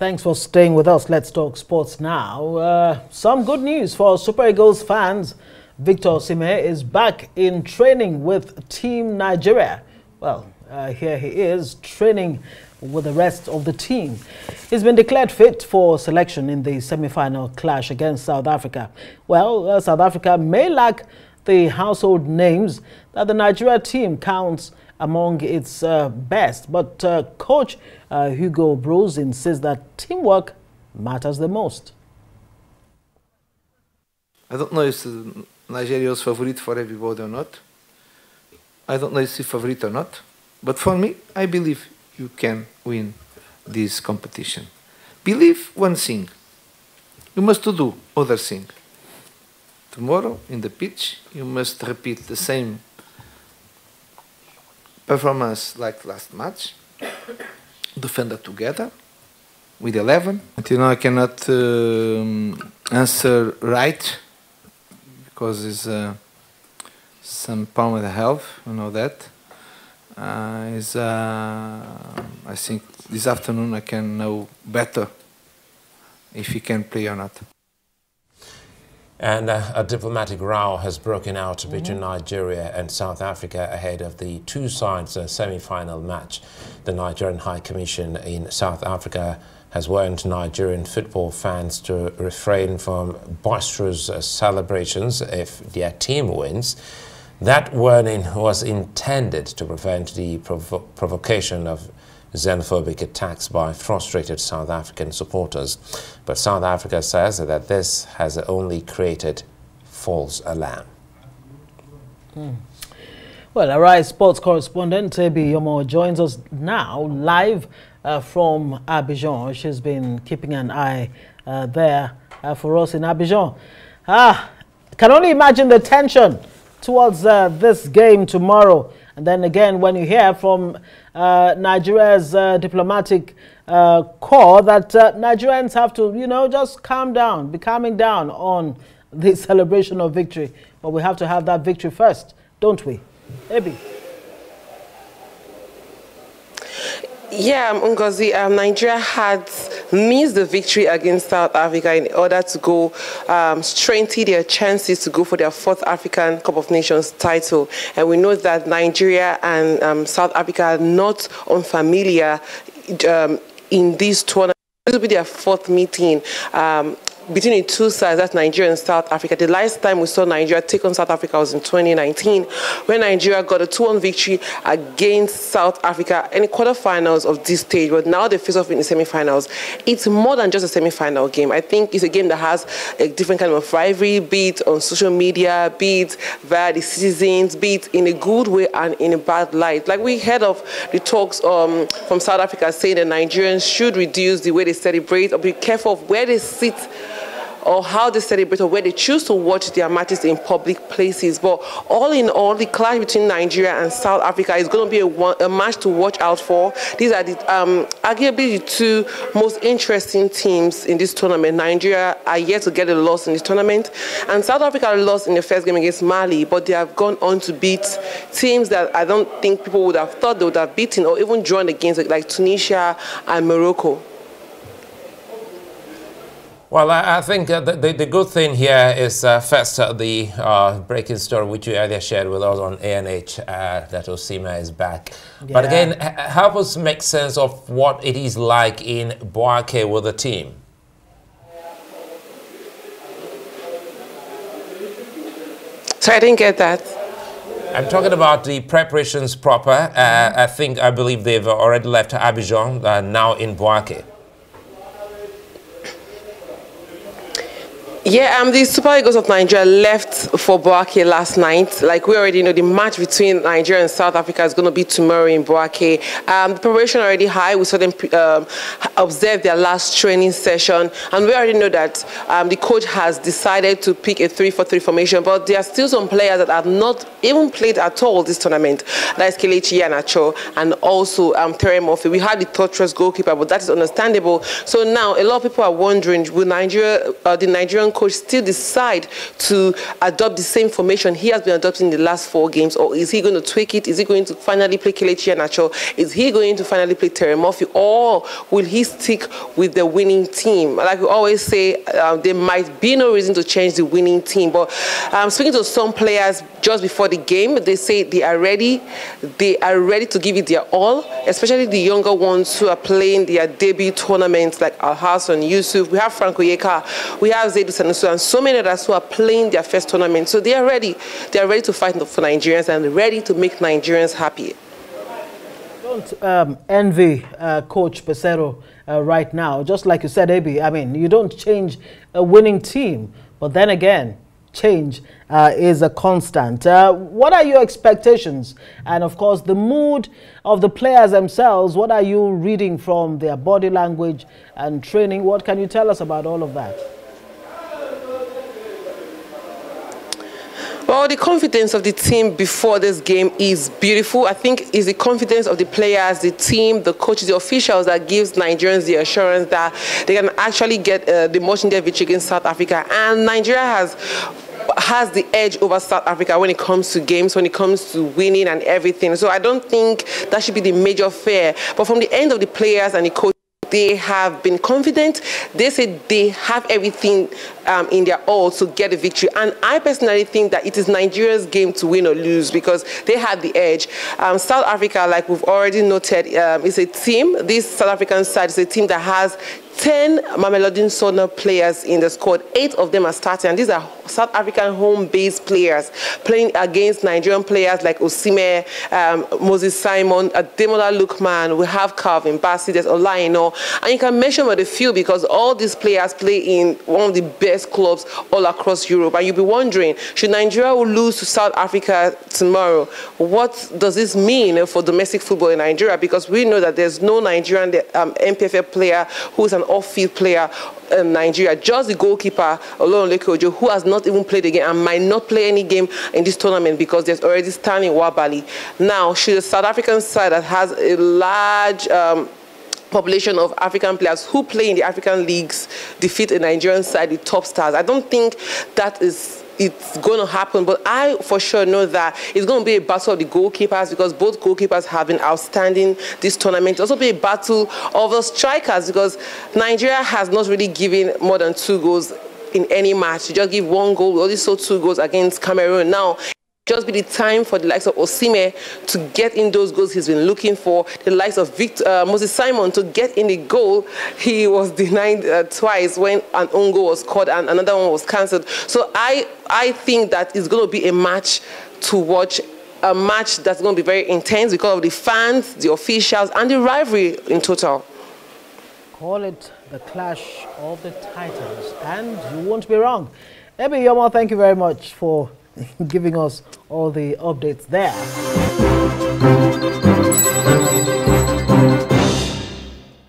Thanks for staying with us. Let's talk sports now. Some good news for Super Eagles fans. Victor Osimhen is back in training with Team Nigeria. Well, here he is training with the rest of the team. He's been declared fit for selection in the semi-final clash against South Africa. Well, South Africa may lack the household names that the Nigeria team counts among its best, but coach Hugo Broos insists that teamwork matters the most. I don't know if Nigeria is favorite for everybody or not. I don't know if it's favorite or not, but for me, I believe you can win this competition. Believe one thing, you must do other thing. Tomorrow, in the pitch, you must repeat the same performance like last match, defend it together with 11. Until now I cannot answer right because it's some problem with the health, you know that. I think this afternoon I can know better if he can play or not. And a diplomatic row has broken out between Nigeria and South Africa ahead of the two sides' semi-final match. The Nigerian High Commission in South Africa has warned Nigerian football fans to refrain from boisterous celebrations if their team wins. That warning was intended to prevent the provocation of xenophobic attacks by frustrated South African supporters. But South Africa says that this has only created false alarm. Well, Arise sports correspondent Tebi Yomo joins us now live from Abidjan. She's been keeping an eye there for us in Abidjan. Can only imagine the tension towards this game tomorrow. And then again, when you hear from Nigeria's diplomatic corps that Nigerians have to, just calm down, be calming down on the celebration of victory. But we have to have that victory first, don't we? Ebi. Yeah, Ngozi, Nigeria had missed the victory against South Africa in order to go strengthen their chances to go for their fourth African Cup of Nations title. And we know that Nigeria and South Africa are not unfamiliar in this tournament. This will be their fourth meeting between the two sides, that's Nigeria and South Africa. The last time we saw Nigeria take on South Africa was in 2019, when Nigeria got a 2-1 victory against South Africa in the quarterfinals of this stage. But now they face off in the semifinals. It's more than just a semifinal game. I think it's a game that has a different kind of rivalry, be it on social media, be it via the citizens, be it in a good way and in a bad light. Like we heard of the talks from South Africa saying that Nigerians should reduce the way they celebrate or be careful of where they sit or how they celebrate or where they choose to watch their matches in public places. But all in all, the clash between Nigeria and South Africa is going to be a match to watch out for. These are the arguably the two most interesting teams in this tournament. Nigeria are yet to get a loss in this tournament, and South Africa lost in the first game against Mali, but they have gone on to beat teams that I don't think people would have thought they would have beaten or even drawn against, like Tunisia and Morocco. Well, I think the good thing here is first the breaking story which you earlier shared with us on ANH that Osimhen is back. Yeah. But again, help us make sense of what it is like in Boake with the team. Sorry, I didn't get that. I'm talking about the preparations proper. I believe they've already left Abidjan, now in Boake. Yeah, the Super Eagles of Nigeria left for Boake last night. Like we already know, the match between Nigeria and South Africa is going to be tomorrow in Boake. The preparation already high. We saw them observe their last training session, and we already know that the coach has decided to pick a 3-4-3 formation. But there are still some players that have not even played at all this tournament. That is Kelechi Iheanacho and also Terry Murphy. We had the torturous goalkeeper, but that is understandable. So now a lot of people are wondering, will the Nigerian coach still decide to adopt the same formation he has been adopting in the last 4 games, or is he going to tweak it? Is he going to finally play Kelechi Iheanacho? Is he going to finally play Terry Murphy, or will he stick with the winning team? Like we always say, there might be no reason to change the winning team, but speaking to some players just before the game, they say they are ready to give it their all, especially the younger ones who are playing their debut tournaments like Al-Hassan, Yusuf, we have Frank Oyeka, we have Zaidu Sanusi, and so many others who are playing their first tournament. So they are ready to fight for Nigerians and ready to make Nigerians happy. Don't envy Coach Pesero right now. Just like you said, Abi, I mean, you don't change a winning team, but then again, change is a constant. What are your expectations? And of course, the mood of the players themselves, what are you reading from their body language and training? What can you tell us about all of that? Well, the confidence of the team before this game is beautiful. I think it's the confidence of the players, the team, the coaches, the officials that gives Nigerians the assurance that they can actually get the much-needed victory against South Africa. And Nigeria has the edge over South Africa when it comes to games, when it comes to winning and everything. So I don't think that should be the major fear. But from the end of the players and the coaches, they have been confident. They say they have everything in their all to get a victory. And I personally think that it is Nigeria's game to win or lose because they had the edge. South Africa, like we've already noted, is a team. This South African side is a team that has 10 Mamelodi Sundowns players in the squad. 8 of them are starting, and these are South African home-based players playing against Nigerian players like Osimhen, Moses Simon, Ademola Lookman. We have Calvin Bassey, there's Olaino, and you can mention what they feel because all these players play in one of the best clubs all across Europe. And you'll be wondering, should Nigeria lose to South Africa tomorrow? What does this mean for domestic football in Nigeria? Because we know that there's no Nigerian MPFL player who is an off-field player in Nigeria. Just the goalkeeper, Olorunleke Ojo, who has not even played again and might not play any game in this tournament because there's already Stanley Wabali. Now, should the South African side that has a large population of African players who play in the African leagues defeat a Nigerian side, the top stars? I don't think that it's going to happen, but I for sure know that it's going to be a battle of the goalkeepers because both goalkeepers have been outstanding this tournament. It'll also be a battle of the strikers because Nigeria has not really given more than 2 goals in any match. You just give 1 goal. We only saw 2 goals against Cameroon. Now, just be the time for the likes of Osimhen to get in those goals he's been looking for. The likes of Moses Simon to get in the goal. He was denied twice when an own goal was scored and another one was cancelled. So I think that it's going to be a match to watch, a match that's going to be very intense because of the fans, the officials, and the rivalry in total. Call it the clash of the titans, and you won't be wrong. Ebi Yomo, thank you very much for giving us all the updates there.